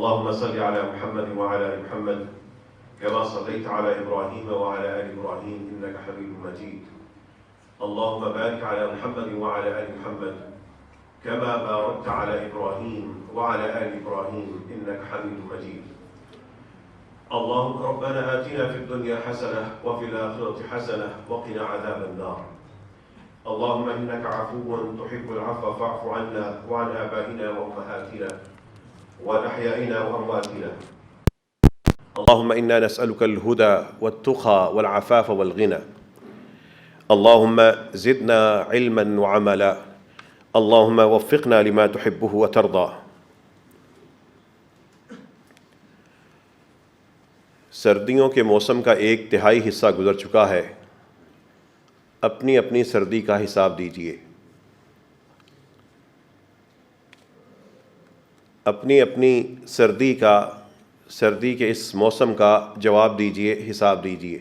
اللهم صل على محمد وعلى آل محمد كما صليت على إبراهيم وعلى آل إبراهيم إنك حميد مجيد. اللهم بارك على محمد وعلى آل محمد كما باركت على إبراهيم وعلى آل إبراهيم إنك حميد مجيد. اللهم ربنا آتنا في الدنيا حسنة وفي الآخرة حسنة وقنا عذاب النار. اللهم إنك عفو تحب العفو فاعف عنا وعن آبائنا وأمهاتنا وأحيائنا وأمواتنا. اللهم إنا نسألك الهدى والتقى والعفاف والغنى. اللهم زدنا علما وعملا. اللهم وفقنا لما تحبه وترضى. سردیوں کے موسم کا ایک تہائی حصہ گزر چکا ہے. اپنی اپنی سردی کا حساب دیجیے. اپنی اپنی سردی کے اس موسم کا جواب دیجیے، حساب دیجیے.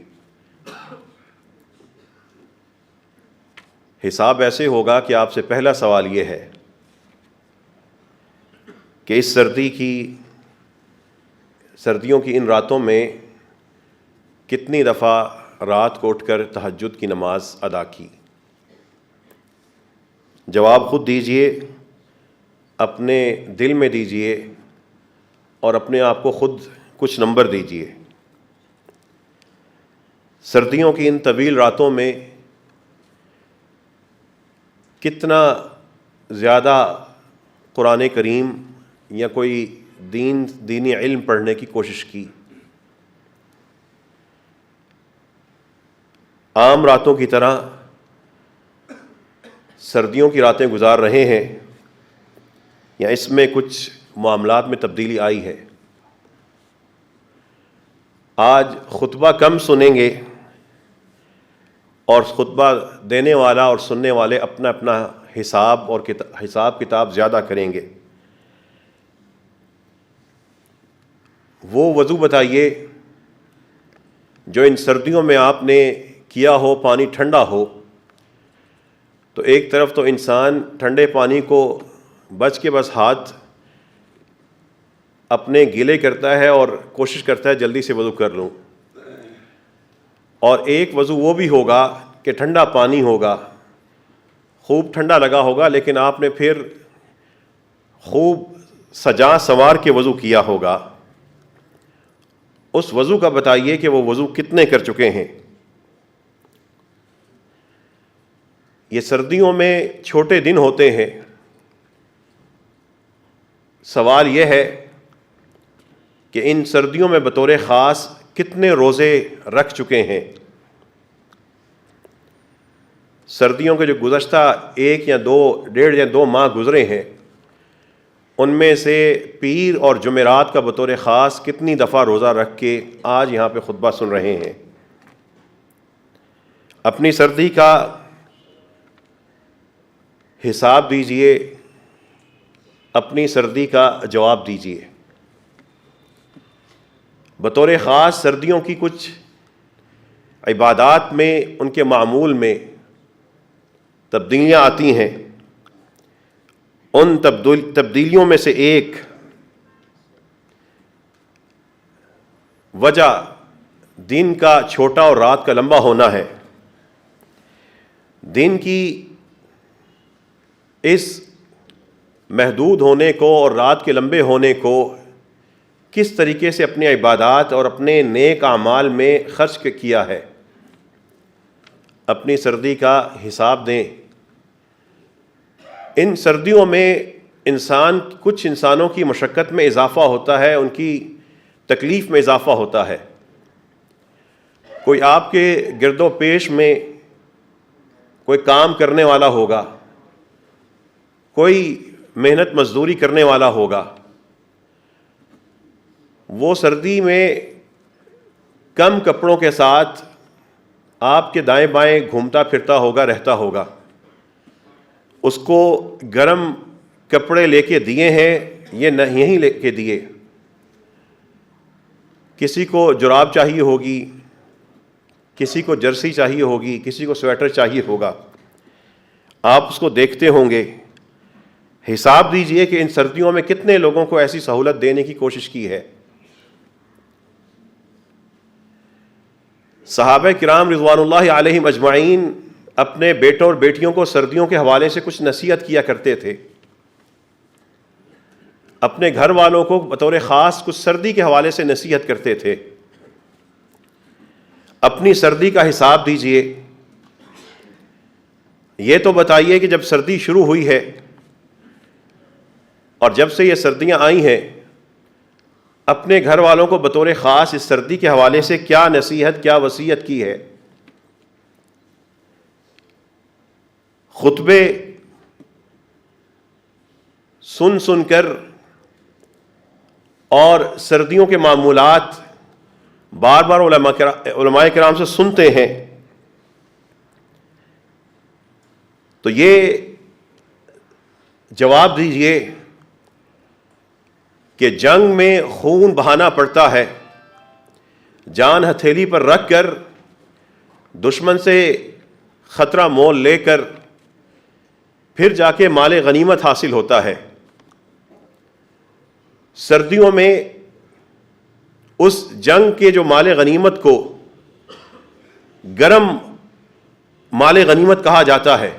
حساب ایسے ہوگا کہ آپ سے پہلا سوال یہ ہے کہ اس سردیوں کی ان راتوں میں کتنی دفعہ رات کو اٹھ کر تہجد کی نماز ادا کی. جواب خود دیجئے، اپنے دل میں دیجئے اور اپنے آپ کو خود کچھ نمبر دیجئے. سردیوں کی ان طویل راتوں میں کتنا زیادہ قرآن کریم یا کوئی دینی علم پڑھنے کی کوشش کی. عام راتوں کی طرح سردیوں کی راتیں گزار رہے ہیں یا اس میں کچھ معاملات میں تبدیلی آئی ہے؟ آج خطبہ کم سنیں گے اور خطبہ دینے والا اور سننے والے اپنا اپنا حساب کتاب زیادہ کریں گے. وہ وضو بتائیے جو ان سردیوں میں آپ نے کیا ہو، پانی ٹھنڈا ہو. تو ایک طرف تو انسان ٹھنڈے پانی کو بچ کے بس ہاتھ اپنے گیلے کرتا ہے اور کوشش کرتا ہے جلدی سے وضو کر لوں، اور ایک وضو وہ بھی ہوگا کہ ٹھنڈا پانی ہوگا، خوب ٹھنڈا لگا ہوگا، لیکن آپ نے پھر خوب سجا سنوار کے وضو کیا ہوگا. اس وضو کا بتائیے کہ وہ وضو کتنے کر چکے ہیں. یہ سردیوں میں چھوٹے دن ہوتے ہیں. سوال یہ ہے کہ ان سردیوں میں بطور خاص کتنے روزے رکھ چکے ہیں. سردیوں کے جو گزشتہ 1 یا 2 ڈیڑھ یا 2 ماہ گزرے ہیں، ان میں سے پیر اور جمعرات کا بطور خاص کتنی دفعہ روزہ رکھ کے آج یہاں پہ خطبہ سن رہے ہیں. اپنی سردی کا حساب دیجئے، اپنی سردی کا جواب دیجئے. بطور خاص سردیوں کی کچھ عبادات میں، ان کے معمول میں تبدیلیاں آتی ہیں. ان تبدیلیوں میں سے ایک وجہ دن کا چھوٹا اور رات کا لمبا ہونا ہے. دن کی اس محدود ہونے کو اور رات کے لمبے ہونے کو کس طریقے سے اپنی عبادات اور اپنے نیک اعمال میں خرچ کیا ہے. اپنی سردی کا حساب دیں. ان سردیوں میں کچھ انسانوں کی مشقت میں اضافہ ہوتا ہے، ان کی تکلیف میں اضافہ ہوتا ہے. کوئی آپ کے گرد و پیش میں کوئی کام کرنے والا ہوگا، کوئی محنت مزدوری کرنے والا ہوگا. وہ سردی میں کم کپڑوں کے ساتھ آپ کے دائیں بائیں گھومتا پھرتا ہوگا، رہتا ہوگا. اس کو گرم کپڑے لے کے دیے ہیں، یہ نہیں لے کے دیے. کسی کو جراب چاہیے ہوگی، کسی کو جرسی چاہیے ہوگی، کسی کو سویٹر چاہیے ہوگا. آپ اس کو دیکھتے ہوں گے حساب دیجئے کہ ان سردیوں میں کتنے لوگوں کو ایسی سہولت دینے کی کوشش کی ہے۔ صحابہ کرام رضوان اللہ علیہم اجمعین اپنے بیٹوں اور بیٹیوں کو سردیوں کے حوالے سے کچھ نصیحت کیا کرتے تھے، اپنے گھر والوں کو بطور خاص کچھ سردی کے حوالے سے نصیحت کرتے تھے۔ اپنی سردی کا حساب دیجئے، یہ تو بتائیے کہ جب سردی شروع ہوئی ہے اور جب سے یہ سردیاں آئی ہیں، اپنے گھر والوں کو بطور خاص اس سردی کے حوالے سے کیا نصیحت، کیا وصیت کی ہے۔ خطبے سن سن کر اور سردیوں کے معمولات بار بار علماء کرام سے سنتے ہیں، تو یہ جواب دیجئے کہ جنگ میں خون بہانا پڑتا ہے، جان ہتھیلی پر رکھ کر دشمن سے خطرہ مول لے کر پھر جا کے مال غنیمت حاصل ہوتا ہے۔ سردیوں میں اس جنگ کے جو مال غنیمت کو گرم مال غنیمت کہا جاتا ہے،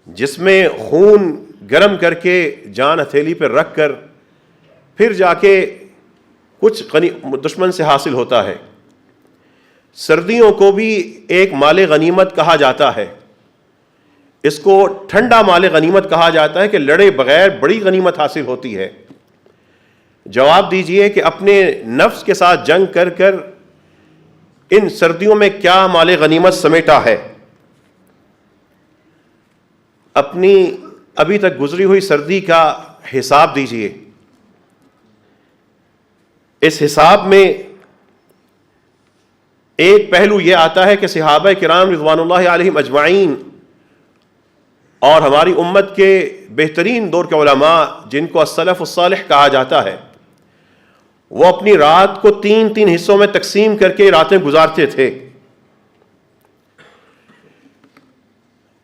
جس میں خون گرم کر کے جان ہتھیلی پر رکھ کر پھر جا کے کچھ دشمن سے حاصل ہوتا ہے۔ سردیوں کو بھی ایک مال غنیمت کہا جاتا ہے، اس کو ٹھنڈا مال غنیمت کہا جاتا ہے کہ لڑے بغیر بڑی غنیمت حاصل ہوتی ہے۔ جواب دیجئے کہ اپنے نفس کے ساتھ جنگ کر کر ان سردیوں میں کیا مال غنیمت سمیٹا ہے۔ اپنی ابھی تک گزری ہوئی سردی کا حساب دیجئے۔ اس حساب میں ایک پہلو یہ آتا ہے کہ صحابہ کرام رضوان اللہ علیہم اجمعین اور ہماری امت کے بہترین دور کے علماء جن کو السلف الصالح کہا جاتا ہے، وہ اپنی رات کو تین تین حصوں میں تقسیم کر کے راتیں گزارتے تھے۔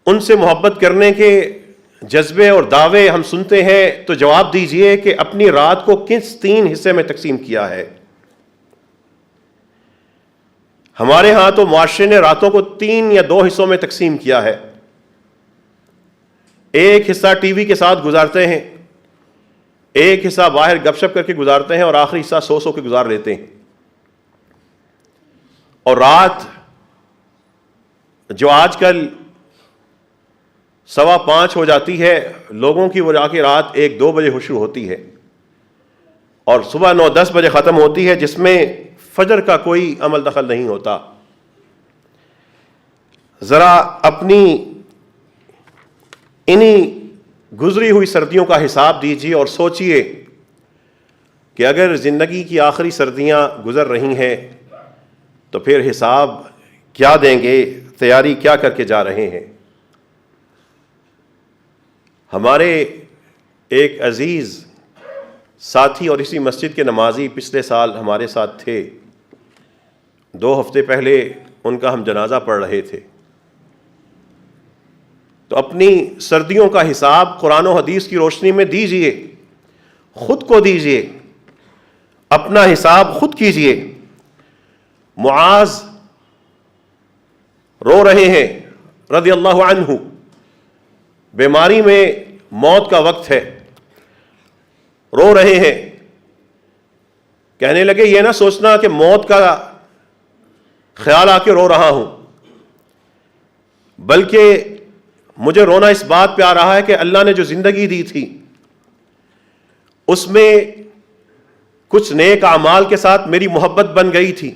ان سے محبت کرنے کے جذبے اور دعوے ہم سنتے ہیں، تو جواب دیجئے کہ اپنی رات کو کس تین حصے میں تقسیم کیا ہے۔ ہمارے ہاں تو معاشرے نے راتوں کو 3 یا 2 حصوں میں تقسیم کیا ہے۔ ایک حصہ ٹی وی کے ساتھ گزارتے ہیں، ایک حصہ باہر گپ شپ کر کے گزارتے ہیں، اور آخری حصہ سو کے گزار لیتے ہیں۔ اور رات جو آج کل 5:15 ہو جاتی ہے لوگوں کی، وہ جا کے رات 1-2 بجے شروع ہوتی ہے اور صبح 9-10 بجے ختم ہوتی ہے، جس میں فجر کا کوئی عمل دخل نہیں ہوتا۔ ذرا اپنی انہی گزری ہوئی سردیوں کا حساب دیجیے اور سوچئے کہ اگر زندگی کی آخری سردیاں گزر رہی ہیں تو پھر حساب کیا دیں گے، تیاری کیا کر کے جا رہے ہیں۔ ہمارے ایک عزیز ساتھی اور اسی مسجد کے نمازی پچھلے سال ہمارے ساتھ تھے، 2 ہفتے پہلے ان کا ہم جنازہ پڑھ رہے تھے۔ تو اپنی سردیوں کا حساب قرآن و حدیث کی روشنی میں دیجئے، خود کو دیجئے، اپنا حساب خود کیجئے۔ معاذ رو رہے ہیں رضی اللہ عنہ، بیماری میں موت کا وقت ہے، رو رہے ہیں۔ کہنے لگے یہ نہ سوچنا کہ موت کا خیال آ کے رو رہا ہوں، بلکہ مجھے رونا اس بات پہ آ رہا ہے کہ اللہ نے جو زندگی دی تھی اس میں کچھ نیک اعمال کے ساتھ میری محبت بن گئی تھی۔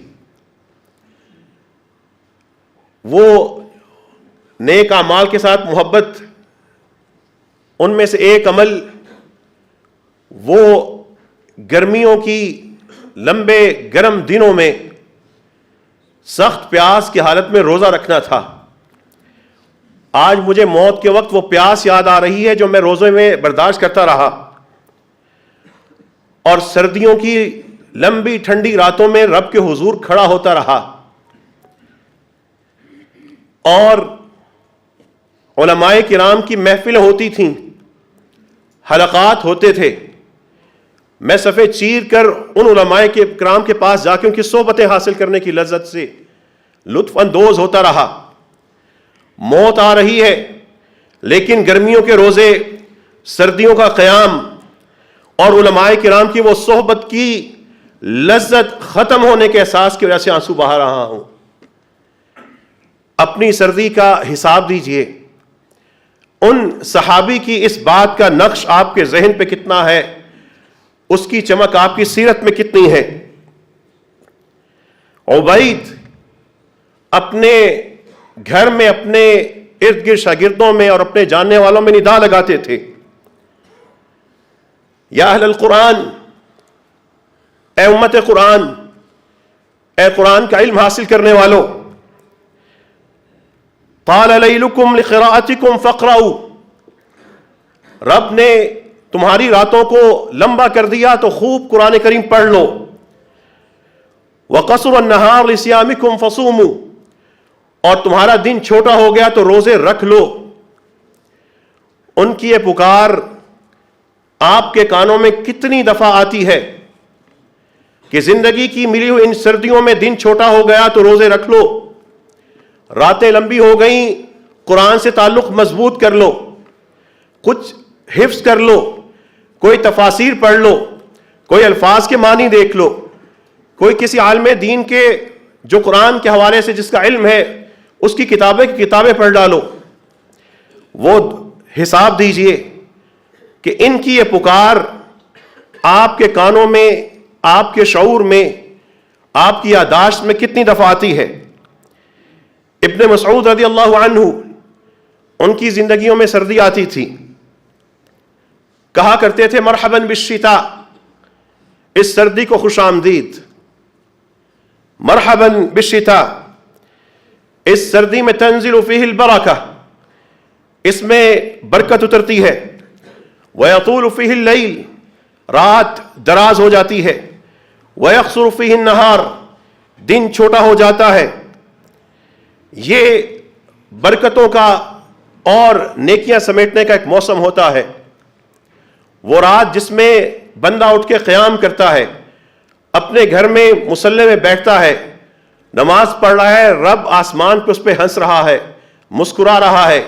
وہ نیک اعمال کے ساتھ محبت، ان میں سے ایک عمل وہ گرمیوں کی لمبے گرم دنوں میں سخت پیاس کی حالت میں روزہ رکھنا تھا۔ آج مجھے موت کے وقت وہ پیاس یاد آ رہی ہے جو میں روزے میں برداشت کرتا رہا، اور سردیوں کی لمبی ٹھنڈی راتوں میں رب کے حضور کھڑا ہوتا رہا۔ اور علماء کرام کی محفلیں ہوتی تھیں، حلقات ہوتے تھے، میں صفحے چیر کر ان علماء کے کرام کے پاس جا کے ان کی صحبتیں حاصل کرنے کی لذت سے لطف اندوز ہوتا رہا۔ موت آ رہی ہے لیکن گرمیوں کے روزے، سردیوں کا قیام اور علماء کرام کی وہ صحبت کی لذت ختم ہونے کے احساس کی وجہ سے آنسو بہا رہا ہوں۔ اپنی سردی کا حساب دیجئے، ان صحابی کی اس بات کا نقش آپ کے ذہن پہ کتنا ہے، اس کی چمک آپ کی سیرت میں کتنی ہے۔ عبید اپنے گھر میں اپنے ارد گرد شاگردوں میں اور اپنے جاننے والوں میں ندا لگاتے تھے، یا اہل القرآن، اے امت قرآن، اے قرآن کا علم حاصل کرنے والوں، طال لیلکم لقراءتکم فاقرؤوا، رب نے تمہاری راتوں کو لمبا کر دیا تو خوب قرآن کریم پڑھ لو۔ وقصر النہار لصیامکم فصوموا، اور تمہارا دن چھوٹا ہو گیا تو روزے رکھ لو۔ ان کی یہ پکار آپ کے کانوں میں کتنی دفعہ آتی ہے کہ زندگی کی ملی ہوئی ان سردیوں میں دن چھوٹا ہو گیا تو روزے رکھ لو، راتیں لمبی ہو گئیں، قرآن سے تعلق مضبوط کر لو، کچھ حفظ کر لو، کوئی تفاسیر پڑھ لو، کوئی الفاظ کے معنی دیکھ لو، کوئی کسی عالم دین کے جو قرآن کے حوالے سے جس کا علم ہے اس کی کتابیں پڑھ ڈالو۔ وہ حساب دیجئے کہ ان کی یہ پکار آپ کے کانوں میں، آپ کے شعور میں، آپ کی یادداشت میں کتنی دفعہ آتی ہے۔ ابن مسعود رضی اللہ عنہ، ان کی زندگیوں میں سردی آتی تھی، کہا کرتے تھے مرحباً بالشتاء، اس سردی کو خوش آمدید، مرحباً بالشتاء، اس سردی میں تنزل فیہ البرکہ، اس میں برکت اترتی ہے، ویطول فیہ اللیل، رات دراز ہو جاتی ہے، ویقصر فیہ النہار، دن چھوٹا ہو جاتا ہے۔ یہ برکتوں کا اور نیکیاں سمیٹنے کا ایک موسم ہوتا ہے۔ وہ رات جس میں بندہ اٹھ کے قیام کرتا ہے، اپنے گھر میں مصلی میں بیٹھتا ہے، نماز پڑھ رہا ہے، رب آسمان پہ اس پہ ہنس رہا ہے، مسکرا رہا ہے،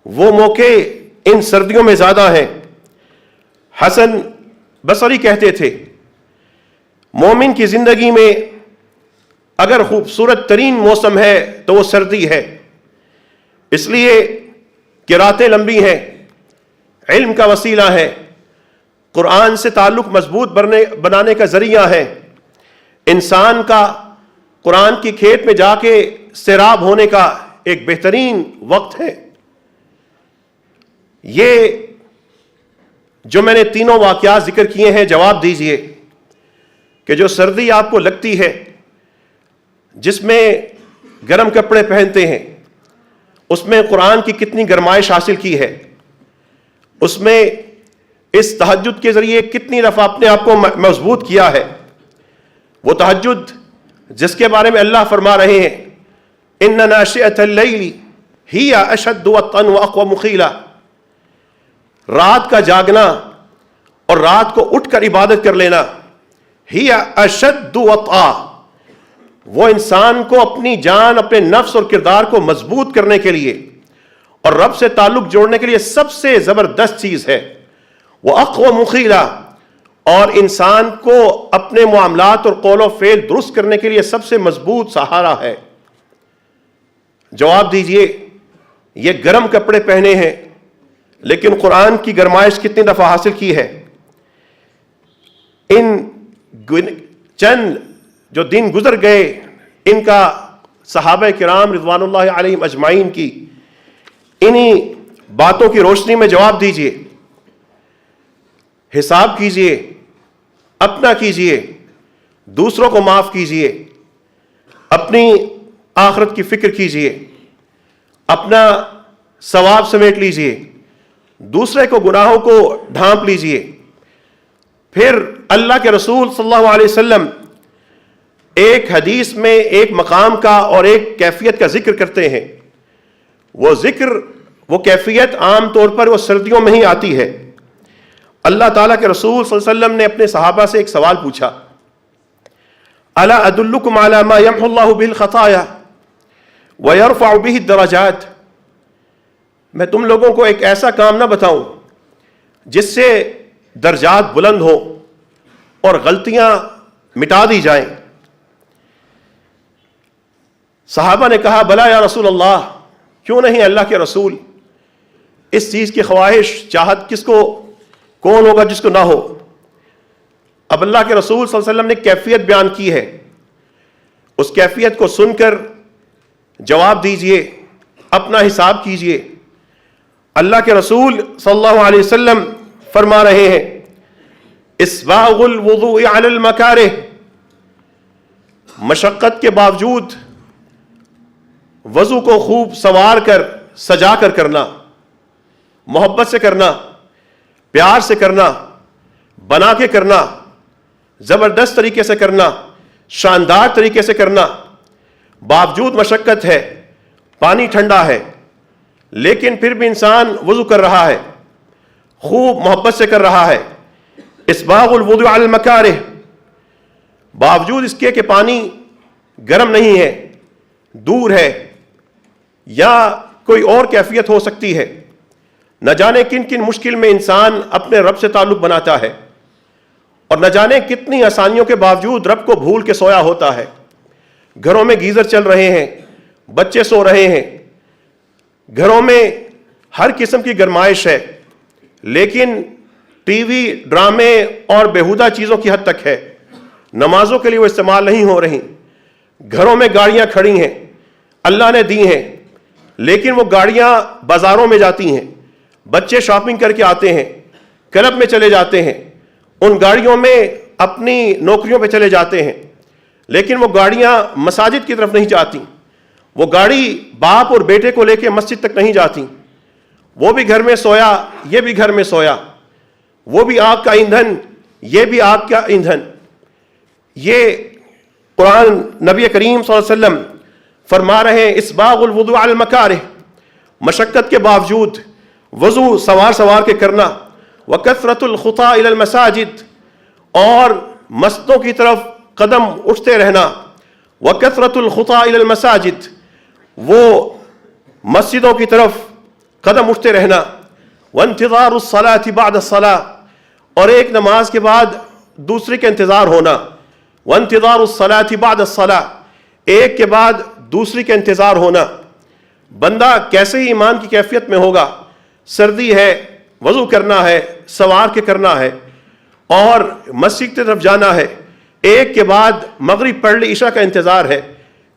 وہ موقع ان سردیوں میں زیادہ ہیں۔ حسن بصری کہتے تھے مومن کی زندگی میں اگر خوبصورت ترین موسم ہے تو وہ سردی ہے، اس لیے کہ راتیں لمبی ہیں، علم کا وسیلہ ہے، قرآن سے تعلق مضبوط بنانے کا ذریعہ ہے، انسان کا قرآن کی کھیت میں جا کے سیراب ہونے کا ایک بہترین وقت ہے۔ یہ جو میں نے تینوں واقعات ذکر کیے ہیں، جواب دیجئے کہ جو سردی آپ کو لگتی ہے، جس میں گرم کپڑے پہنتے ہیں، اس میں قرآن کی کتنی گرمائش حاصل کی ہے، اس میں اس تہجد کے ذریعے کتنی دفعہ اپنے آپ کو مضبوط کیا ہے۔ وہ تہجد جس کے بارے میں اللہ فرما رہے ہیں ان ناشئۃ اللیل ہی اشد وطئا واقوم قیلا، رات کا جاگنا اور رات کو اٹھ کر عبادت کر لینا، ہی اشد وطئا، وہ انسان کو اپنی جان، اپنے نفس اور کردار کو مضبوط کرنے کے لیے اور رب سے تعلق جوڑنے کے لیے سب سے زبردست چیز ہے۔ وہ اقوم قیلا، اور انسان کو اپنے معاملات اور قول و فعل درست کرنے کے لیے سب سے مضبوط سہارا ہے۔ جواب دیجئے، یہ گرم کپڑے پہنے ہیں لیکن قرآن کی گرمائش کتنی دفعہ حاصل کی ہے۔ ان چند جو دن گزر گئے، ان کا صحابہ کرام رضوان اللہ علیہم اجمعین کی انہی باتوں کی روشنی میں جواب دیجئے، حساب کیجئے، اپنا کیجئے، دوسروں کو معاف کیجئے، اپنی آخرت کی فکر کیجئے، اپنا ثواب سمیٹ لیجئے، دوسرے کو گناہوں کو ڈھانپ لیجئے۔ پھر اللہ کے رسول صلی اللہ علیہ وسلم ایک حدیث میں ایک مقام کا اور ایک کیفیت کا ذکر کرتے ہیں، وہ ذکر، وہ کیفیت عام طور پر وہ سردیوں میں ہی آتی ہے۔ اللہ تعالیٰ کے رسول صلی اللہ علیہ وسلم نے اپنے صحابہ سے ایک سوال پوچھا، الا ادلکم علی ما یمحو اللہ بہ الخطایا ویرفع بہ الدرجات، میں تم لوگوں کو ایک ایسا کام نہ بتاؤں جس سے درجات بلند ہو اور غلطیاں مٹا دی جائیں؟ صحابہ نے کہا بلا یا رسول اللہ، کیوں نہیں اللہ کے رسول، اس چیز کی خواہش چاہت کس کو، کون ہوگا جس کو نہ ہو؟ اب اللہ کے رسول صلی اللہ علیہ وسلم نے کیفیت بیان کی ہے، اس کیفیت کو سن کر جواب دیجئے، اپنا حساب کیجئے۔ اللہ کے رسول صلی اللہ علیہ وسلم فرما رہے ہیں اسباغ الوضوء علی المکارہ، مشقت کے باوجود وضو کو خوب سنوار کر سجا کر کرنا، محبت سے کرنا، پیار سے کرنا، بنا کے کرنا، زبردست طریقے سے کرنا، شاندار طریقے سے کرنا، باوجود مشقت ہے، پانی ٹھنڈا ہے، لیکن پھر بھی انسان وضو کر رہا ہے، خوب محبت سے کر رہا ہے۔ اسباغ الوضوء علی المکارہ، باوجود اس کے کہ پانی گرم نہیں ہے، دور ہے، یا کوئی اور کیفیت ہو سکتی ہے، نہ جانے کن کن مشکل میں انسان اپنے رب سے تعلق بناتا ہے، اور نہ جانے کتنی آسانیوں کے باوجود رب کو بھول کے سویا ہوتا ہے۔ گھروں میں گیزر چل رہے ہیں، بچے سو رہے ہیں، گھروں میں ہر قسم کی گرمائش ہے، لیکن ٹی وی، ڈرامے اور بیہودہ چیزوں کی حد تک ہے، نمازوں کے لیے وہ استعمال نہیں ہو رہی۔ گھروں میں گاڑیاں کھڑی ہیں، اللہ نے دی ہیں، لیکن وہ گاڑیاں بازاروں میں جاتی ہیں، بچے شاپنگ کر کے آتے ہیں، کلب میں چلے جاتے ہیں، ان گاڑیوں میں اپنی نوکریوں پہ چلے جاتے ہیں، لیکن وہ گاڑیاں مساجد کی طرف نہیں جاتی، وہ گاڑی باپ اور بیٹے کو لے کے مسجد تک نہیں جاتی، وہ بھی گھر میں سویا، یہ بھی گھر میں سویا، وہ بھی آگ کا ایندھن، یہ بھی آگ کا ایندھن۔ یہ قرآن نبی کریم صلی اللہ علیہ وسلم فرما رہے ہیں اسباغ الوضوء علی المکارہ، مشقت کے باوجود وضو سوار سوار کے کرنا، وکثرت الخطا الی المساجد، اور مسجدوں کی طرف قدم اٹھتے رہنا، وکثرت الخطا الی المساجد، وہ مسجدوں کی طرف قدم اٹھتے رہنا، وانتظار الصلاة بعد الصلاة، اور ایک نماز کے بعد دوسری کا انتظار ہونا، وانتظار الصلاة بعد الصلاة، ایک کے بعد دوسری کا انتظار ہونا۔ بندہ کیسے ہی ایمان کی کیفیت میں ہوگا؟ سردی ہے، وضو کرنا ہے، سوار کے کرنا ہے، اور مسجد کی طرف جانا ہے، ایک کے بعد مغرب پڑھ لی، عشاء کا انتظار ہے،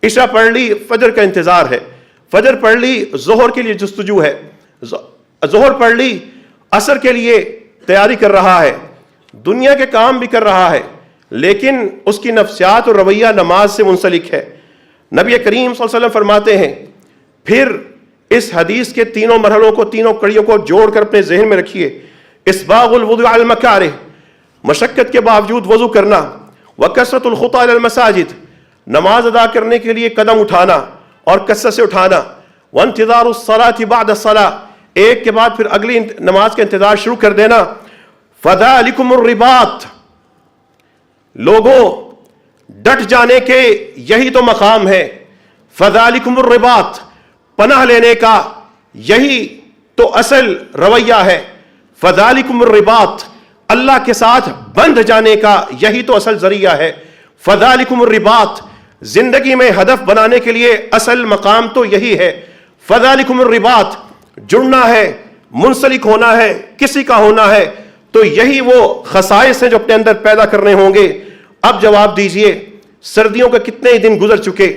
عشاء پڑھ لی، فجر کا انتظار ہے، فجر پڑھ لی، ظہر کے لیے جستجو ہے، ظہر پڑھ لی، عصر کے لیے تیاری کر رہا ہے، دنیا کے کام بھی کر رہا ہے، لیکن اس کی نفسیات اور رویہ نماز سے منسلک ہے۔ نبی کریم صلی اللہ علیہ وسلم فرماتے ہیں پھر اس حدیث کے تینوں مرحلوں کو، تینوں کڑیوں کو جوڑ کر اپنے ذہن میں رکھیے، اسباغ الوضوء علی المکارہ، مشقت کے باوجود وضو کرنا، وکثرت الخطا الی المساجد، نماز ادا کرنے کے لیے قدم اٹھانا اور کثرت سے اٹھانا، وانتظار الصلاة بعد الصلاة، ایک کے بعد پھر اگلی نماز کا انتظار شروع کر دینا، فذلکم الرباط، لوگوں ڈٹ جانے کے یہی تو مقام ہے، فذلکم الرباط، پناہ لینے کا یہی تو اصل رویہ ہے، فذلکم الرباط، اللہ کے ساتھ بندھ جانے کا یہی تو اصل ذریعہ ہے، فذلکم الرباط، زندگی میں ہدف بنانے کے لیے اصل مقام تو یہی ہے، فذلکم الرباط، جڑنا ہے، منسلک ہونا ہے، کسی کا ہونا ہے، تو یہی وہ خصائص ہیں جو اپنے اندر پیدا کرنے ہوں گے۔ اب جواب دیجئے، سردیوں کے کتنے دن گزر چکے،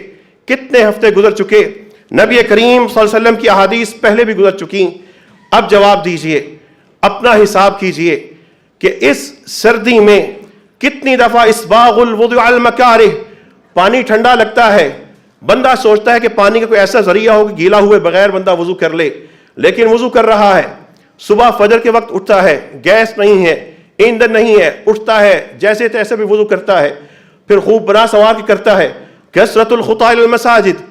کتنے ہفتے گزر چکے، نبی کریم صلی اللہ علیہ وسلم کی احادیث پہلے بھی گزر چکی، اب جواب دیجئے، اپنا حساب کیجئے کہ اس سردی میں کتنی دفعہ اسباغ الوضوء علی المکارہ، پانی ٹھنڈا لگتا ہے، بندہ سوچتا ہے کہ پانی کا کوئی ایسا ذریعہ ہو کہ گیلا ہوئے بغیر بندہ وضو کر لے، لیکن وضو کر رہا ہے، صبح فجر کے وقت اٹھتا ہے، گیس نہیں ہے، ایندھن نہیں ہے، اٹھتا ہے جیسے تیسے بھی وضو کرتا ہے، پھر خوب بنا سوار کے کرتا ہے، کثرت الخطا الی المساجد،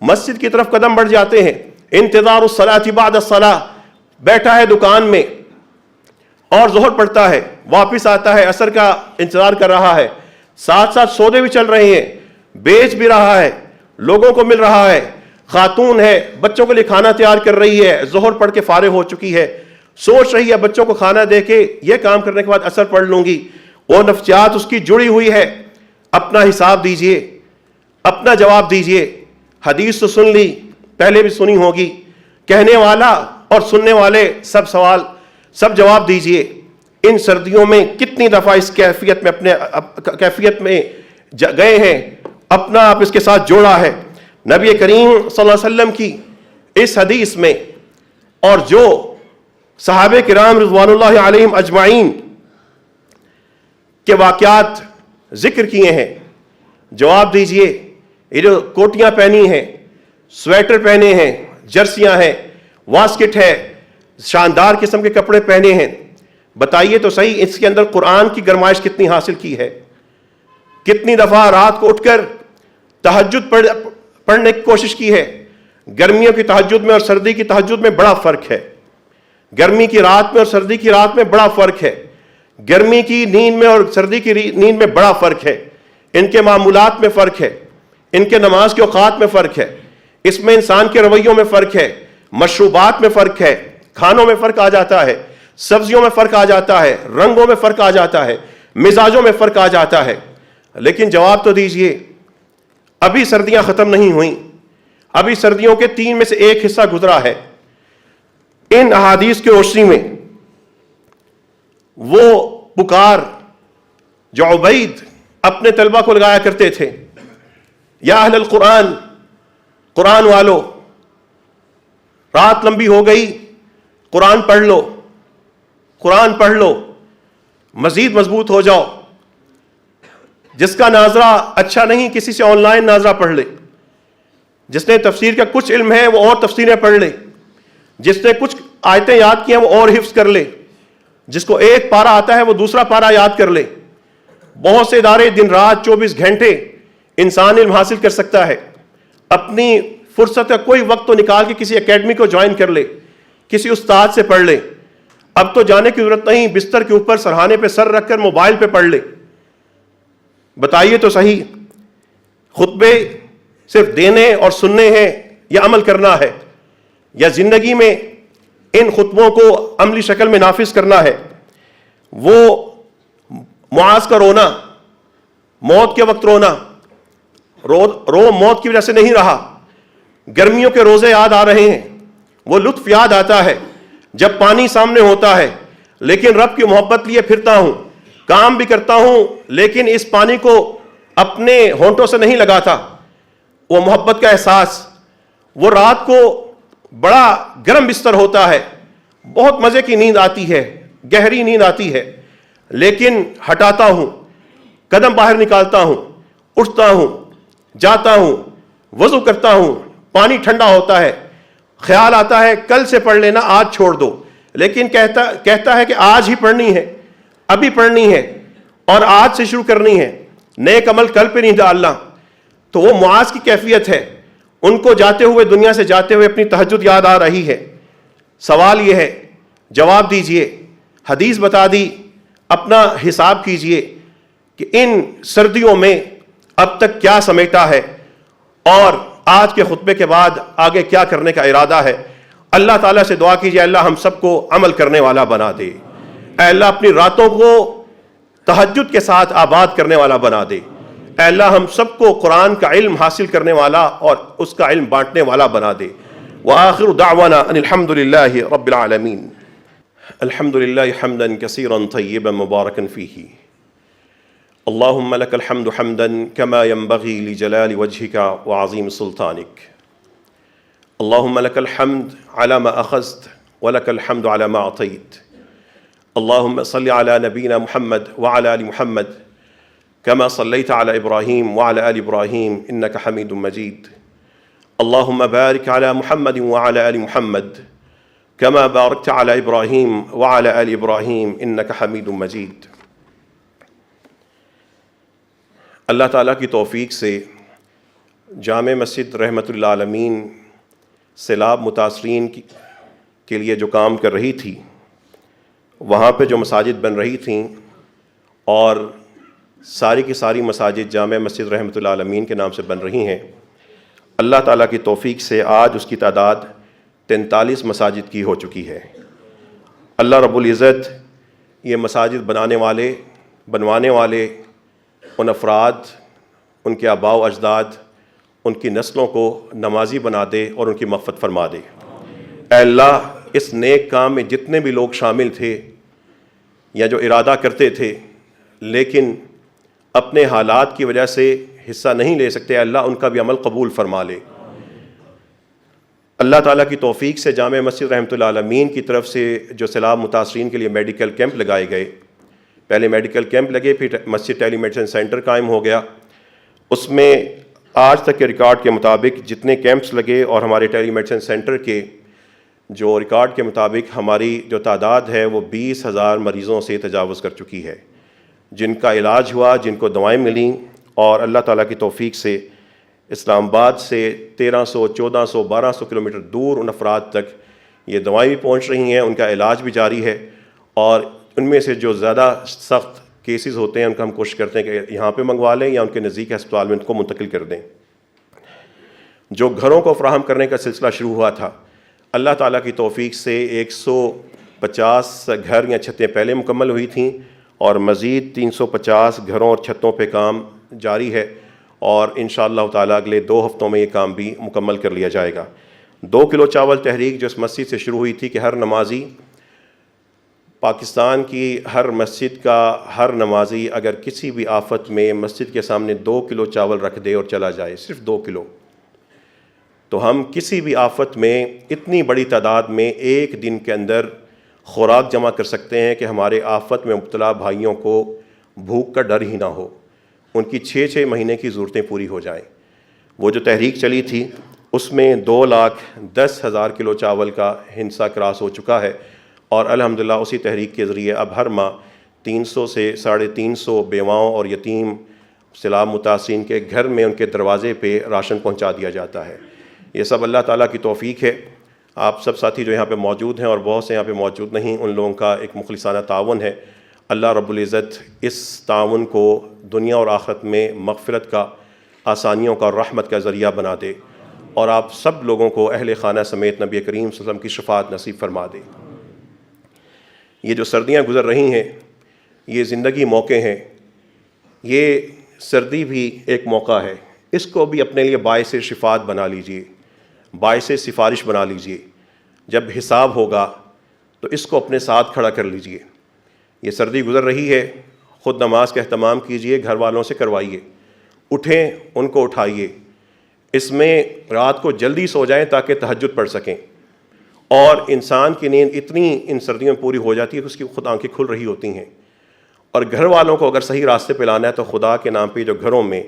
مسجد کی طرف قدم بڑھ جاتے ہیں، انتظار الصلاة بعد الصلاة، بیٹھا ہے دکان میں، اور ظہر پڑھتا ہے، واپس آتا ہے، عصر کا انتظار کر رہا ہے، ساتھ ساتھ سودے بھی چل رہے ہیں، بیچ بھی رہا ہے، لوگوں کو مل رہا ہے، خاتون ہے بچوں کے لیے کھانا تیار کر رہی ہے، ظہر پڑھ کے فارغ ہو چکی ہے، سوچ رہی ہے بچوں کو کھانا دے کے یہ کام کرنے کے بعد عصر پڑھ لوں گی، وہ نفسیات اس کی جڑی ہوئی ہے۔ اپنا حساب دیجئے، اپنا جواب دیجئے۔ حدیث تو سن لی، پہلے بھی سنی ہوگی، کہنے والا اور سننے والے سب جواب دیجئے۔ ان سردیوں میں کتنی دفعہ اس کیفیت میں گئے ہیں، اپنا آپ اس کے ساتھ جوڑا ہے۔ نبی کریم صلی اللہ علیہ وسلم کی اس حدیث میں اور جو صحابہ کرام رضوان اللہ علیہم اجمعین کے واقعات ذکر کیے ہیں، جواب دیجئے۔ یہ جو کوٹیاں پہنی ہیں، سویٹر پہنے ہیں، جرسیاں ہیں، واسکٹ ہے، شاندار قسم کے کپڑے پہنے ہیں، بتائیے تو صحیح اس کے اندر قرآن کی گرمائش کتنی حاصل کی ہے؟ کتنی دفعہ رات کو اٹھ کر تہجد پڑھنے کی کوشش کی ہے؟ گرمیوں کی تہجد میں اور سردی کی تہجد میں بڑا فرق ہے۔ گرمی کی رات میں اور سردی کی رات میں بڑا فرق ہے۔ گرمی کی نیند میں اور سردی کی نیند میں بڑا فرق ہے۔ ان کے معمولات میں فرق ہے، ان کے نماز کے اوقات میں فرق ہے، اس میں انسان کے رویوں میں فرق ہے، مشروبات میں فرق ہے، کھانوں میں فرق آ جاتا ہے، سبزیوں میں فرق آ جاتا ہے، رنگوں میں فرق آ جاتا ہے، مزاجوں میں فرق آ جاتا ہے۔ لیکن جواب تو دیجئے، ابھی سردیاں ختم نہیں ہوئیں، ابھی سردیوں کے 3 میں سے ایک حصہ گزرا ہے۔ ان احادیث کی روشنی میں وہ پکار جو عبید اپنے طلبہ کو لگایا کرتے تھے، یا اہل القرآن، قرآن والو، رات لمبی ہو گئی، قرآن پڑھ لو، قرآن پڑھ لو، مزید مضبوط ہو جاؤ۔ جس کا ناظرہ اچھا نہیں کسی سے آن لائن ناظرہ پڑھ لے، جس نے تفسیر کا کچھ علم ہے وہ اور تفسیریں پڑھ لے، جس نے کچھ آیتیں یاد کی ہیں وہ اور حفظ کر لے، جس کو ایک پارہ آتا ہے وہ دوسرا پارہ یاد کر لے۔ بہت سے ادارے دن رات 24 گھنٹے انسان علم حاصل کر سکتا ہے۔ اپنی فرصت کا کوئی وقت تو نکال کے کسی اکیڈمی کو جوائن کر لے، کسی استاد سے پڑھ لے۔ اب تو جانے کی ضرورت نہیں، بستر کے اوپر سرہانے پہ سر رکھ کر موبائل پہ پڑھ لے۔ بتائیے تو صحیح، خطبے صرف دینے اور سننے ہیں یا عمل کرنا ہے، یا زندگی میں ان خطبوں کو عملی شکل میں نافذ کرنا ہے؟ وہ معاذ کا رونا، موت کے وقت رونا، رو موت کی وجہ سے نہیں رہا، گرمیوں کے روزے یاد آ رہے ہیں، وہ لطف یاد آتا ہے جب پانی سامنے ہوتا ہے، لیکن رب کی محبت لیے پھرتا ہوں، کام بھی کرتا ہوں، لیکن اس پانی کو اپنے ہونٹوں سے نہیں لگاتا۔ وہ محبت کا احساس، وہ رات کو بڑا گرم بستر ہوتا ہے، بہت مزے کی نیند آتی ہے، گہری نیند آتی ہے، لیکن ہٹاتا ہوں، قدم باہر نکالتا ہوں، اٹھتا ہوں، جاتا ہوں، وضو کرتا ہوں، پانی ٹھنڈا ہوتا ہے، خیال آتا ہے کل سے پڑھ لینا، آج چھوڑ دو، لیکن کہتا ہے کہ آج ہی پڑھنی ہے، ابھی پڑھنی ہے، اور آج سے شروع کرنی ہے، نیک عمل کل پہ نہیں ڈالنا۔ تو وہ معاذ کی کیفیت ہے، ان کو جاتے ہوئے، دنیا سے جاتے ہوئے اپنی تہجد یاد آ رہی ہے۔ سوال یہ ہے، جواب دیجئے، حدیث بتا دی، اپنا حساب کیجئے کہ ان سردیوں میں اب تک کیا سمیٹا ہے، اور آج کے خطبے کے بعد آگے کیا کرنے کا ارادہ ہے۔ اللہ تعالیٰ سے دعا کیجئے اللہ ہم سب کو عمل کرنے والا بنا دے۔ اے اللہ اپنی راتوں کو تہجد کے ساتھ آباد کرنے والا بنا دے۔ اے اللہ ہم سب کو قرآن کا علم حاصل کرنے والا اور اس کا علم بانٹنے والا بنا دے۔ وآخر دعوانا ان الحمد للہ رب العالمین۔ الحمد للہ حمدا کثیرا طیبا مبارکا فیہ۔ اللہم لک الحمد حمدا کما ينبغی لجلال وجہک وعظیم سلطانک۔ اللہم لک الحمد علی ما اخذت ولک الحمد علی ما اعطیت۔ اللہم صل علی نبینا محمد وعلی آل محمد كما صليت على إبراهيم وعلى آل إبراهيم إنك حميد مجيد. اللهم بارك على محمد وعلى آل محمد كما باركت على إبراهيم وعلى آل إبراهيم إنك حميد مجيد. اللہ تعالیٰ کی توفیق سے جامع مسجد رحمت للعالمین سیلاب متاثرین کے لیے جو کام کر رہی تھی، وہاں پہ جو مساجد بن رہی تھیں اور ساری کی ساری مساجد جامع مسجد رحمۃ اللہ عالمین کے نام سے بن رہی ہیں، اللہ تعالیٰ کی توفیق سے آج اس کی تعداد 43 مساجد کی ہو چکی ہے۔ اللہ رب العزت یہ مساجد بنوانے والے ان افراد، ان کے آباء و اجداد، ان کی نسلوں کو نمازی بنا دے اور ان کی مغفرت فرما دے۔ اے اللہ، اس نیک کام میں جتنے بھی لوگ شامل تھے یا جو ارادہ کرتے تھے لیکن اپنے حالات کی وجہ سے حصہ نہیں لے سکتے، اے اللہ ان کا بھی عمل قبول فرما لے۔ اللہ تعالیٰ کی توفیق سے جامع مسجد رحمۃ اللہ عالمین کی طرف سے جو سیلاب متاثرین کے لیے میڈیکل کیمپ لگائے گئے، پہلے میڈیکل کیمپ لگے، پھر مسجد ٹیلی میڈیسن سینٹر قائم ہو گیا۔ اس میں آج تک کے ریکارڈ کے مطابق جتنے کیمپس لگے اور ہمارے ٹیلی میڈیسن سینٹر کے جو ریکارڈ کے مطابق ہماری جو تعداد ہے وہ 20,000 مریضوں سے تجاوز کر چکی ہے، جن کا علاج ہوا، جن کو دوائیں ملیں، اور اللہ تعالیٰ کی توفیق سے اسلام آباد سے 1300، 1400، 1200 کلومیٹر دور ان افراد تک یہ دوائیں بھی پہنچ رہی ہیں، ان کا علاج بھی جاری ہے، اور ان میں سے جو زیادہ سخت کیسز ہوتے ہیں ان کا ہم کوشش کرتے ہیں کہ یہاں پہ منگوا لیں یا ان کے نزدیک ہسپتال میں ان کو منتقل کر دیں۔ جو گھروں کو فراہم کرنے کا سلسلہ شروع ہوا تھا، اللہ تعالیٰ کی توفیق سے 150 گھر یا چھتیں پہلے مکمل ہوئی تھیں، اور مزید 350 گھروں اور چھتوں پہ کام جاری ہے، اور انشاءاللہ تعالیٰ اگلے 2 ہفتوں میں یہ کام بھی مکمل کر لیا جائے گا۔ 2 کلو چاول تحریک جو اس مسجد سے شروع ہوئی تھی کہ ہر نمازی، پاکستان کی ہر مسجد کا ہر نمازی اگر کسی بھی آفت میں مسجد کے سامنے 2 کلو چاول رکھ دے اور چلا جائے، صرف 2 کلو، تو ہم کسی بھی آفت میں اتنی بڑی تعداد میں ایک دن کے اندر خوراک جمع کر سکتے ہیں کہ ہمارے آفت میں مبتلا بھائیوں کو بھوک کا ڈر ہی نہ ہو، ان کی 6 مہینے کی ضرورتیں پوری ہو جائیں۔ وہ جو تحریک چلی تھی اس میں 2,10,000 کلو چاول کا ہنسا کراس ہو چکا ہے، اور الحمدللہ اسی تحریک کے ذریعے اب ہر ماہ 300 سے 350 بیواؤں اور یتیم سیلاب متاثرین کے گھر میں ان کے دروازے پہ راشن پہنچا دیا جاتا ہے۔ یہ سب اللہ تعالیٰ کی توفیق ہے۔ آپ سب ساتھی جو یہاں پہ موجود ہیں اور بہت سے یہاں پہ موجود نہیں، ان لوگوں کا ایک مخلصانہ تعاون ہے۔ اللہ رب العزت اس تعاون کو دنیا اور آخرت میں مغفرت کا، آسانیوں کا اور رحمت کا ذریعہ بنا دے، اور آپ سب لوگوں کو اہل خانہ سمیت نبی کریم صلی اللہ علیہ وسلم کی شفاعت نصیب فرما دے۔ یہ جو سردیاں گزر رہی ہیں، یہ زندگی موقع ہیں، یہ سردی بھی ایک موقع ہے، اس کو بھی اپنے لیے باعث شفاعت بنا لیجئے، باعث سفارش بنا لیجئے۔ جب حساب ہوگا تو اس کو اپنے ساتھ کھڑا کر لیجئے۔ یہ سردی گزر رہی ہے، خود نماز کا اہتمام کیجئے، گھر والوں سے کروائیے، اٹھیں ان کو اٹھائیے، اس میں رات کو جلدی سو جائیں تاکہ تہجد پڑھ سکیں۔ اور انسان کی نیند اتنی ان سردیوں میں پوری ہو جاتی ہے کہ اس کی خود آنکھیں کھل رہی ہوتی ہیں، اور گھر والوں کو اگر صحیح راستے پہ لانا ہے تو خدا کے نام پہ جو گھروں میں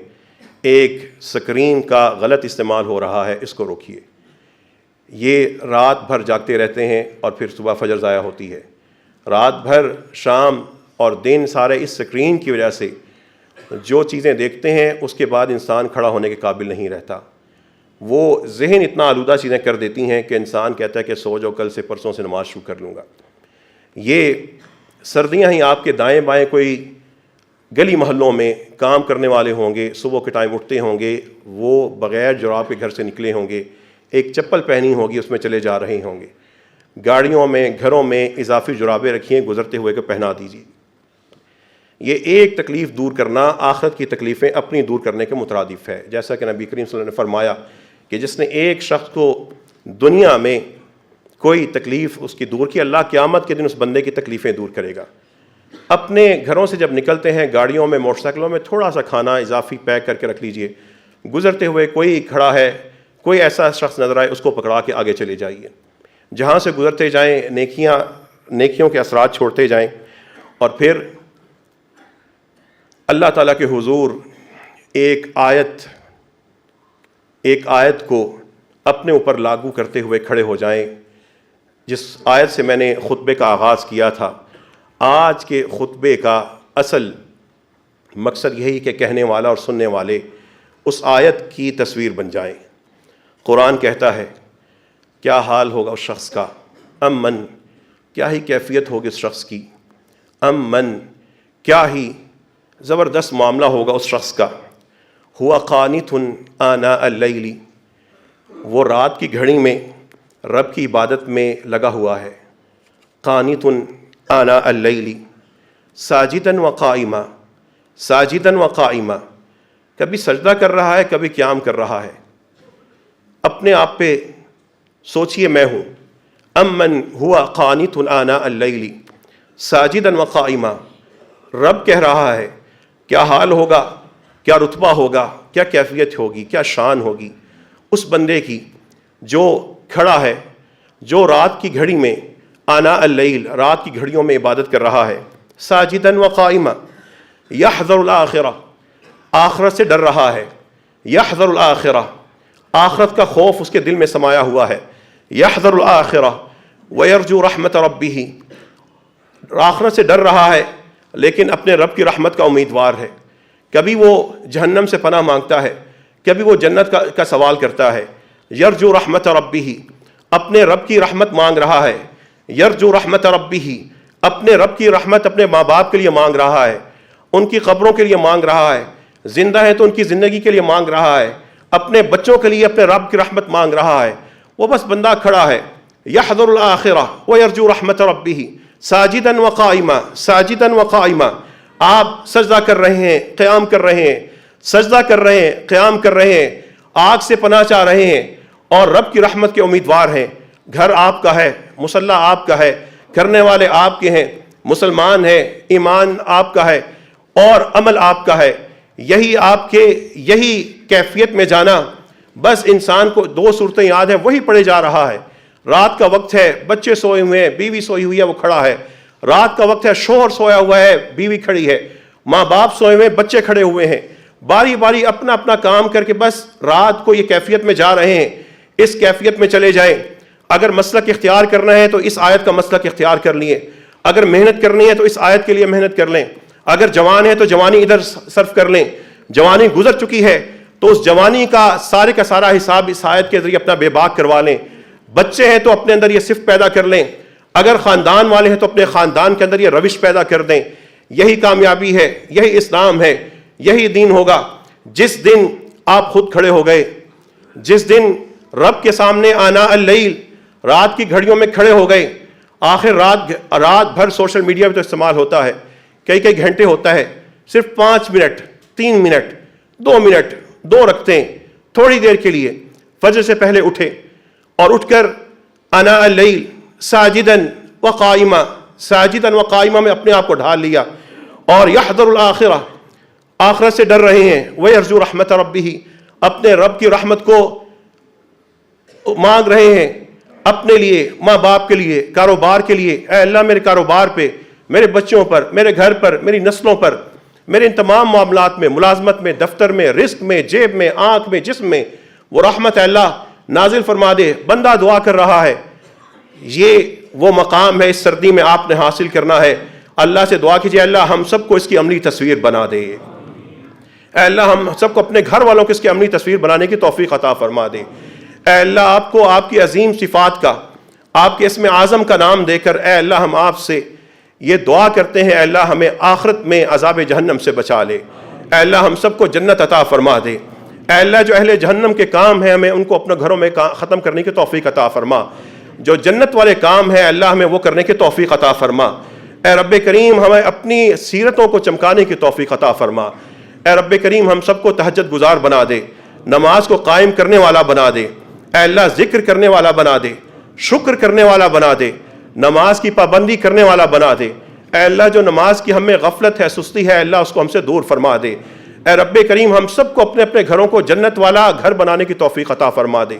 ایک سکرین کا غلط استعمال ہو رہا ہے اس کو روکیے۔ یہ رات بھر جاگتے رہتے ہیں اور پھر صبح فجر ضائع ہوتی ہے، رات بھر شام اور دن سارے اس سکرین کی وجہ سے جو چیزیں دیکھتے ہیں اس کے بعد انسان کھڑا ہونے کے قابل نہیں رہتا۔ وہ ذہن اتنا آلودہ چیزیں کر دیتی ہیں کہ انسان کہتا ہے کہ سو جو کل سے پرسوں سے نماز شروع کر لوں گا۔ یہ سردیاں ہی آپ کے دائیں بائیں کوئی گلی محلوں میں کام کرنے والے ہوں گے، صبح کے ٹائم اٹھتے ہوں گے، وہ بغیر جراب کے گھر سے نکلے ہوں گے، ایک چپل پہنی ہوگی اس میں چلے جا رہے ہوں گے، گاڑیوں میں گھروں میں اضافی جرابیں رکھیں، گزرتے ہوئے کو پہنا دیجیے۔ یہ ایک تکلیف دور کرنا آخرت کی تکلیفیں اپنی دور کرنے کے مترادف ہے، جیسا کہ نبی کریم صلی اللہ علیہ وسلم نے فرمایا کہ جس نے ایک شخص کو دنیا میں کوئی تکلیف اس کی دور کی، اللہ قیامت کے دن اس بندے کی تکلیفیں دور کرے گا۔ اپنے گھروں سے جب نکلتے ہیں گاڑیوں میں موٹر سائیکلوں میں تھوڑا سا کھانا اضافی پیک کر کے رکھ لیجئے، گزرتے ہوئے کوئی کھڑا ہے، کوئی ایسا شخص نظر آئے اس کو پکڑا کے آگے چلے جائیے، جہاں سے گزرتے جائیں نیکیوں کے اثرات چھوڑتے جائیں، اور پھر اللہ تعالیٰ کے حضور ایک آیت کو اپنے اوپر لاگو کرتے ہوئے کھڑے ہو جائیں، جس آیت سے میں نے خطبے کا آغاز کیا تھا۔ آج کے خطبے کا اصل مقصد یہی کہ کہنے والا اور سننے والے اس آیت کی تصویر بن جائیں۔ قرآن کہتا ہے کیا حال ہوگا اس شخص کا، امن کیا ہی کیفیت ہوگی اس شخص کی. من کیا ہی زبردست معاملہ ہوگا اس شخص کا. ہوا قانت آناء اللیل، وہ رات کی گھڑی میں رب کی عبادت میں لگا ہوا ہے. قانت آناء اللیل ساجداً وقائما، ساجداً وقائما، کبھی سجدہ کر رہا ہے کبھی قیام کر رہا ہے. اپنے آپ پہ سوچئے میں ہوں. امن ہوا قانت آناء اللیل ساجداً وقائما، رب کہہ رہا ہے کیا حال ہوگا، کیا رتبہ ہوگا، کیا کیفیت ہوگی، کیا شان ہوگی اس بندے کی جو کھڑا ہے، جو رات کی گھڑی میں آناء اللیل، رات کی گھڑیوں میں عبادت کر رہا ہے. ساجداً وقائما یحذر الآخرہ، آخرت سے ڈر رہا ہے. یحذر الآخرہ، آخرت کا خوف اس کے دل میں سمایا ہوا ہے. یحذر الآخرہ ویرجو رحمت ربہ، آخرت سے ڈر رہا ہے لیکن اپنے رب کی رحمت کا امیدوار ہے. کبھی وہ جہنم سے پناہ مانگتا ہے، کبھی وہ جنت کا سوال کرتا ہے. یرجو رحمت ربہ، اپنے رب کی رحمت مانگ رہا ہے. یرجو رحمت ربہ، اپنے رب کی رحمت اپنے ماں باپ کے لیے مانگ رہا ہے، ان کی قبروں کے لیے مانگ رہا ہے. زندہ ہے تو ان کی زندگی کے لیے مانگ رہا ہے، اپنے بچوں کے لیے اپنے رب کی رحمت مانگ رہا ہے. وہ بس بندہ کھڑا ہے. یحذر الآخرہ ویرجو رحمت ربہ ساجداً وقائما، ساجداً وقائما، آپ سجدہ کر رہے ہیں، قیام کر رہے ہیں، سجدہ کر رہے ہیں، قیام کر رہے ہیں، آگ سے پناہ چاہ رہے ہیں اور رب کی رحمت کے امیدوار ہیں. گھر آپ کا ہے، مصلی آپ کا ہے، کرنے والے آپ کے ہیں، مسلمان ہیں، ایمان آپ کا ہے اور عمل آپ کا ہے. یہی کیفیت میں جانا. بس انسان کو دو صورتیں یاد ہیں، وہی پڑھے جا رہا ہے. رات کا وقت ہے، بچے سوئے ہوئے ہیں، بیوی سوئی ہوئی ہے، وہ کھڑا ہے. رات کا وقت ہے، شوہر سویا ہوا ہے، بیوی کھڑی ہے، ماں باپ سوئے ہوئے ہیں، بچے کھڑے ہوئے ہیں. باری باری اپنا اپنا کام کر کے بس رات کو یہ کیفیت میں جا رہے ہیں. اس کیفیت میں چلے جائیں. اگر مسلک اختیار کرنا ہے تو اس آیت کا مسلک اختیار کر لیے. اگر محنت کرنی ہے تو اس آیت کے لیے محنت کر لیں. اگر جوان ہے تو جوانی ادھر صرف کر لیں. جوانی گزر چکی ہے تو اس جوانی کا سارا حساب اس آیت کے ذریعے اپنا بے باک کروا لیں. بچے ہیں تو اپنے اندر یہ صفت پیدا کر لیں. اگر خاندان والے ہیں تو اپنے خاندان کے اندر یہ روش پیدا کر دیں. یہی کامیابی ہے، یہی اسلام ہے، یہی دین ہوگا. جس دن آپ خود کھڑے ہو گئے، جس دن رب کے سامنے آناء اللیل، رات کی گھڑیوں میں کھڑے ہو گئے. آخر رات بھر سوشل میڈیا پہ تو استعمال ہوتا ہے، کئی گھنٹے ہوتا ہے. صرف 5 منٹ، 3 منٹ، 2 منٹ، 2 رکعتیں تھوڑی دیر کے لیے فجر سے پہلے اٹھے اور اٹھ کر آناء اللیل ساجداً وقائما، ساجداً وقائما میں اپنے آپ کو ڈھال لیا. اور یحذر الآخرہ، آخرت سے ڈر رہے ہیں. ویرجو رحمت ربہ، اپنے رب کی رحمت کو مانگ رہے ہیں اپنے لیے، ماں باپ کے لیے، کاروبار کے لیے. اے اللہ میرے کاروبار پہ، میرے بچوں پر، میرے گھر پر، میری نسلوں پر، میرے ان تمام معاملات میں، ملازمت میں، دفتر میں، رزق میں، جیب میں، آنکھ میں، جسم میں وہ رحمت اللہ نازل فرما دے. بندہ دعا کر رہا ہے. یہ وہ مقام ہے اس سردی میں آپ نے حاصل کرنا ہے. اللہ سے دعا کیجیے اللہ ہم سب کو اس کی عملی تصویر بنا دے. اے اللہ ہم سب کو اپنے گھر والوں کو اس کی عملی تصویر بنانے کی توفیق عطا فرما دے. اے اللہ آپ کو آپ کی عظیم صفات کا، آپ کے اسم اعظم کا نام دے کر اے اللہ ہم آپ سے یہ دعا کرتے ہیں. اے اللہ ہمیں آخرت میں عذاب جہنم سے بچا لے. اے اللہ ہم سب کو جنت عطا فرما دے. اے اللہ جو اہل جہنم کے کام ہیں ہمیں ان کو اپنے گھروں میں ختم کرنے کی توفیق عطا فرما. جو جنت والے کام ہیں اللہ ہمیں وہ کرنے کی توفیق عطا فرما. اے رب کریم ہمیں اپنی سیرتوں کو چمکانے کی توفیق عطا فرما. اے رب کریم ہم سب کو تہجد گزار بنا دے، نماز کو قائم کرنے والا بنا دے. اے اللہ ذکر کرنے والا بنا دے، شکر کرنے والا بنا دے، نماز کی پابندی کرنے والا بنا دے. اے اللہ جو نماز کی ہمیں غفلت ہے، سستی ہے، اللہ اس کو ہم سے دور فرما دے. اے رب کریم ہم سب کو اپنے اپنے گھروں کو جنت والا گھر بنانے کی توفیق عطا فرما دے.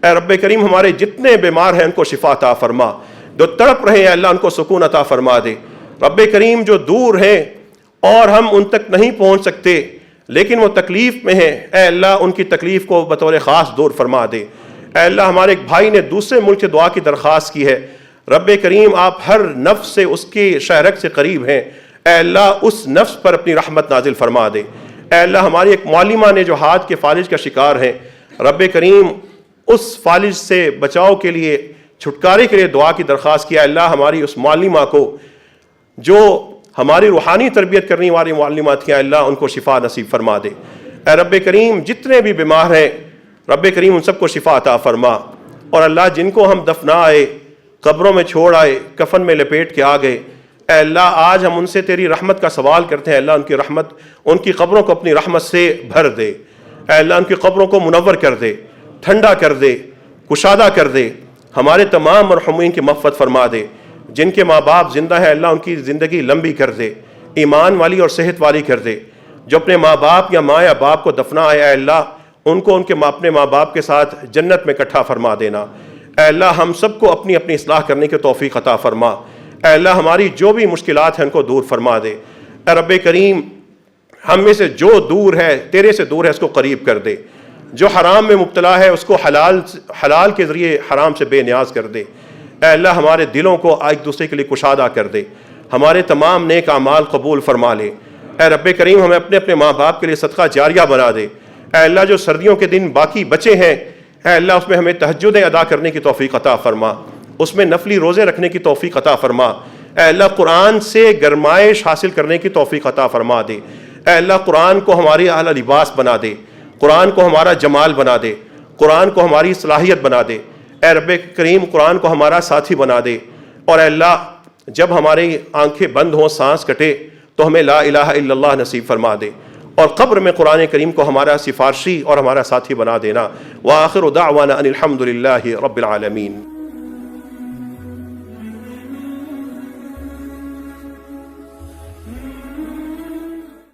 اے رب کریم ہمارے جتنے بیمار ہیں ان کو شفا عطا فرما. جو تڑپ رہے ہیں اللہ ان کو سکون عطا فرما دے. رب کریم جو دور ہیں اور ہم ان تک نہیں پہنچ سکتے لیکن وہ تکلیف میں ہیں، اے اللہ ان کی تکلیف کو بطور خاص دور فرما دے. اے اللہ ہمارے ایک بھائی نے دوسرے ملک سے دعا کی درخواست کی ہے. رب کریم آپ ہر نفس سے اس کے شہرک سے قریب ہیں. اے اللہ اس نفس پر اپنی رحمت نازل فرما دے. اے اللہ ہماری ایک معلمہ نے جو ہاتھ کے فالج کا شکار ہیں، رب کریم اس فالج سے بچاؤ کے لیے چھٹکارے کے لیے دعا کی درخواست کیا. اللہ ہماری اس معلمہ کو جو ہماری روحانی تربیت کرنے والی معلمہ تھیں, اللہ ان کو شفا نصیب فرما دے. اے رب کریم جتنے بھی بیمار ہیں رب کریم ان سب کو شفا عطا فرما. اور اللہ جن کو ہم دفنا آئے, قبروں میں چھوڑ آئے, کفن میں لپیٹ کے آ گئے, اے اللہ آج ہم ان سے تیری رحمت کا سوال کرتے ہیں. اللہ ان کی رحمت, ان کی قبروں کو اپنی رحمت سے بھر دے. اے اللہ ان کی قبروں کو منور کر دے, ٹھنڈا کر دے, کشادہ کر دے. ہمارے تمام مرحومین کی مغفرت فرما دے. جن کے ماں باپ زندہ ہیں اللہ ان کی زندگی لمبی کر دے, ایمان والی اور صحت والی کر دے. جو اپنے ماں باپ یا ماں یا باپ کو دفنا آیا اے اللہ ان کو ان کے اپنے ماں باپ کے ساتھ جنت میں اکٹھا فرما دینا. اے اللہ ہم سب کو اپنی اپنی اصلاح کرنے کی توفیق عطا فرما. اے اللہ ہماری جو بھی مشکلات ہیں ان کو دور فرما دے. اے رب کریم ہم میں سے جو دور ہے تیرے سے دور ہے اس کو قریب کر دے. جو حرام میں مبتلا ہے اس کو حلال کے ذریعے حرام سے بے نیاز کر دے. اے اللہ ہمارے دلوں کو ایک دوسرے کے لیے کشادہ کر دے. ہمارے تمام نیک اعمال قبول فرما لے. اے رب کریم ہمیں اپنے اپنے ماں باپ کے لیے صدقہ جاریہ بنا دے. اے اللہ جو سردیوں کے دن باقی بچے ہیں اے اللہ اس میں ہمیں تہجدیں ادا کرنے کی توفیق عطا فرما, اس میں نفلی روزے رکھنے کی توفیق عطا فرما. اے اللہ قرآن سے گرمائش حاصل کرنے کی توفیق عطا فرما دے. اے اللہ قرآن کو ہماری اعلیٰ لباس بنا دے, قرآن کو ہمارا جمال بنا دے, قرآن کو ہماری صلاحیت بنا دے. اے رب کریم قرآن کو ہمارا ساتھی بنا دے. اور اے اللہ جب ہماری آنکھیں بند ہوں, سانس کٹے تو ہمیں لا الہ الا اللہ نصیب فرما دے. اور قبر میں قرآن کریم کو ہمارا سفارشی اور ہمارا ساتھی بنا دینا. وآخر دعوانا ان الحمد للہ رب العالمین.